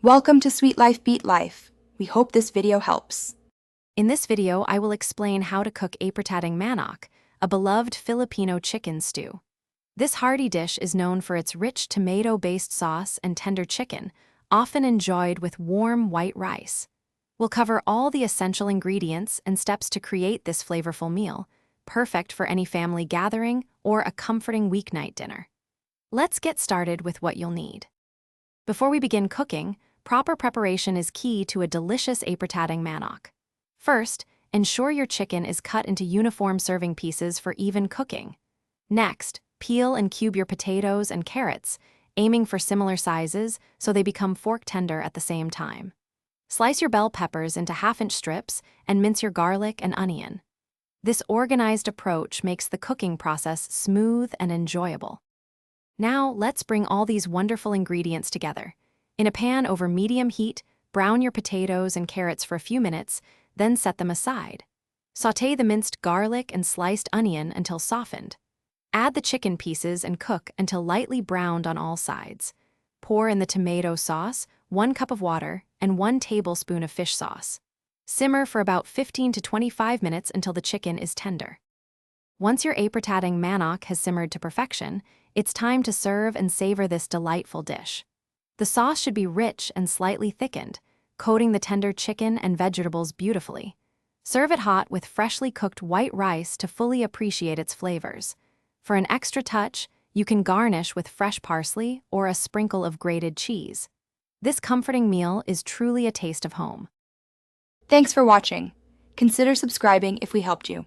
Welcome to Sweet Life Beat Life. We hope this video helps. In this video, I will explain how to cook Apridang Manok, a beloved Filipino chicken stew. This hearty dish is known for its rich tomato-based sauce and tender chicken, often enjoyed with warm white rice. We'll cover all the essential ingredients and steps to create this flavorful meal, perfect for any family gathering or a comforting weeknight dinner. Let's get started with what you'll need. Before we begin cooking, proper preparation is key to a delicious Apridang Manok. First, ensure your chicken is cut into uniform serving pieces for even cooking. Next, peel and cube your potatoes and carrots, aiming for similar sizes so they become fork tender at the same time. Slice your bell peppers into half-inch strips and mince your garlic and onion. This organized approach makes the cooking process smooth and enjoyable. Now, let's bring all these wonderful ingredients together. In a pan over medium heat, brown your potatoes and carrots for a few minutes, then set them aside. Sauté the minced garlic and sliced onion until softened. Add the chicken pieces and cook until lightly browned on all sides. Pour in the tomato sauce, 1 cup of water, and 1 tablespoon of fish sauce. Simmer for about 15 to 25 minutes until the chicken is tender. Once your Apridang Manok has simmered to perfection, it's time to serve and savor this delightful dish. The sauce should be rich and slightly thickened, coating the tender chicken and vegetables beautifully. Serve it hot with freshly cooked white rice to fully appreciate its flavors. For an extra touch, you can garnish with fresh parsley or a sprinkle of grated cheese. This comforting meal is truly a taste of home. Thanks for watching. Consider subscribing if we helped you.